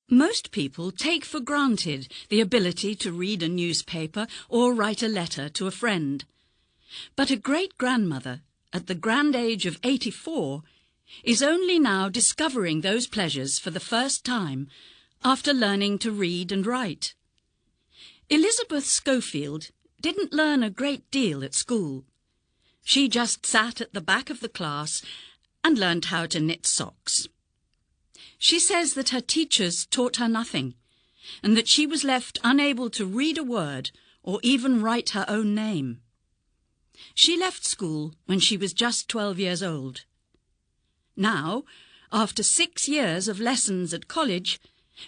Most people take for granted the ability to read a newspaper or write a letter to a friend. But a great-grandmother, at the grand age of 84, is only now discovering those pleasures for the first time after learning to read and write. Elizabeth Schofield didn't learn a great deal at school. She just sat at the back of the class and learned how to knit socks. She says that her teachers taught her nothing, and that she was left unable to read a word or even write her own name. She left school when she was just 12 years old. Now, after 6 years of lessons at college,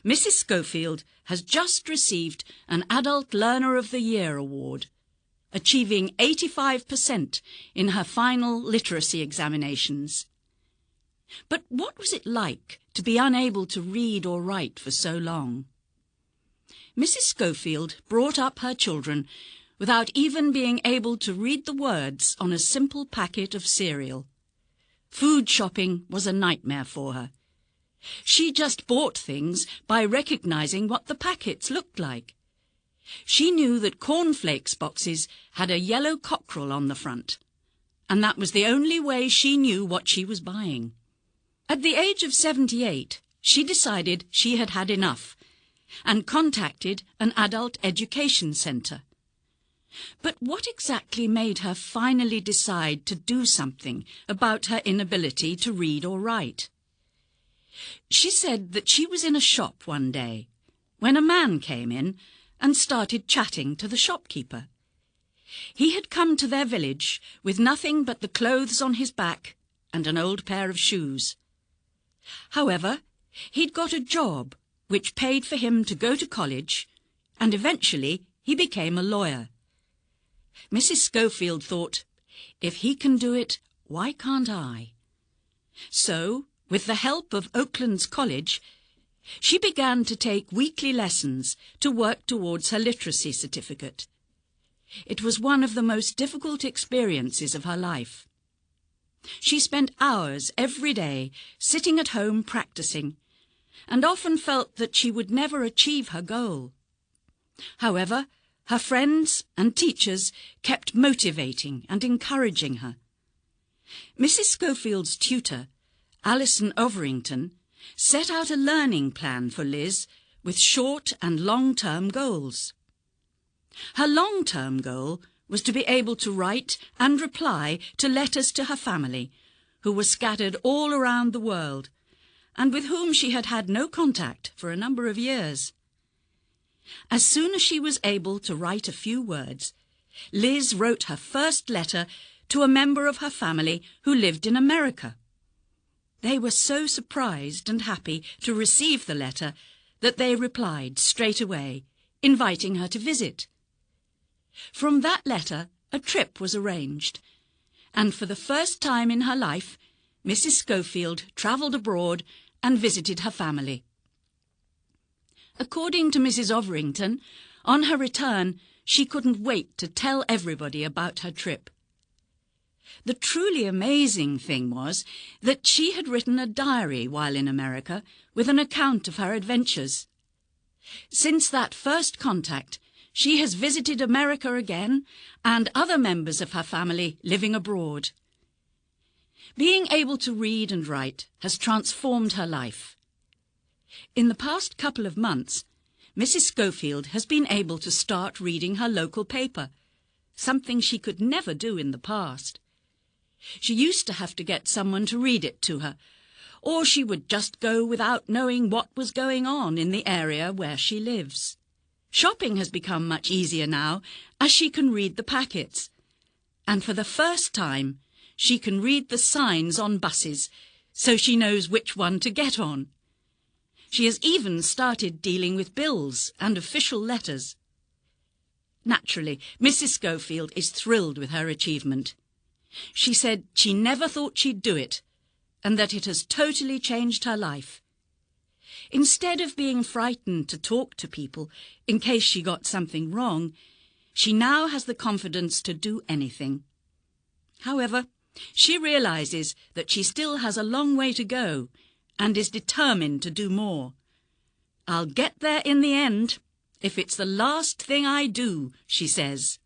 Mrs. Schofield has just received an Adult Learner of the Year award, achieving 85% in her final literacy examinations. But what was it like to be unable to read or write for so long? Mrs. Schofield brought up her children without even being able to read the words on a simple packet of cereal. Food shopping was a nightmare for her. She just bought things by recognizing what the packets looked like. She knew that cornflakes boxes had a yellow cockerel on the front, and that was the only way she knew what she was buying. At the age of 78, she decided she had had enough and contacted an adult education centre. But what exactly made her finally decide to do something about her inability to read or write? She said that she was in a shop one day when a man came in and started chatting to the shopkeeper. He had come to their village with nothing but the clothes on his back and an old pair of shoes. However, he'd got a job which paid for him to go to college, and eventually he became a lawyer. Mrs. Schofield thought, if he can do it, why can't I? So, with the help of Oakland's college, she began to take weekly lessons to work towards her literacy certificate. It was one of the most difficult experiences of her life. She spent hours every day sitting at home practicing, and often felt that she would never achieve her goal. However, her friends and teachers kept motivating and encouraging her. Mrs. Schofield's tutor, Alison Overington, set out a learning plan for Liz with short and long-term goals. Her long-term goal was to be able to write and reply to letters to her family, who were scattered all around the world, and with whom she had had no contact for a number of years. As soon as she was able to write a few words, Liz wrote her first letter to a member of her family who lived in America. They were so surprised and happy to receive the letter that they replied straight away, inviting her to visit. From that letter, a trip was arranged, and for the first time in her life, Mrs. Schofield travelled abroad and visited her family. According to Mrs. Overington, on her return, she couldn't wait to tell everybody about her trip. The truly amazing thing was that she had written a diary while in America with an account of her adventures. Since that first contact, she has visited America again and other members of her family living abroad. Being able to read and write has transformed her life. In the past couple of months, Mrs. Schofield has been able to start reading her local paper, something she could never do in the past. She used to have to get someone to read it to her, or she would just go without knowing what was going on in the area where she lives. Shopping has become much easier now, as she can read the packets. And for the first time, she can read the signs on buses, so she knows which one to get on. She has even started dealing with bills and official letters. Naturally, Mrs. Schofield is thrilled with her achievement. She said she never thought she'd do it, and that it has totally changed her life. Instead of being frightened to talk to people in case she got something wrong, she now has the confidence to do anything. However, she realizes that she still has a long way to go and is determined to do more. I'll get there in the end, if it's the last thing I do, she says.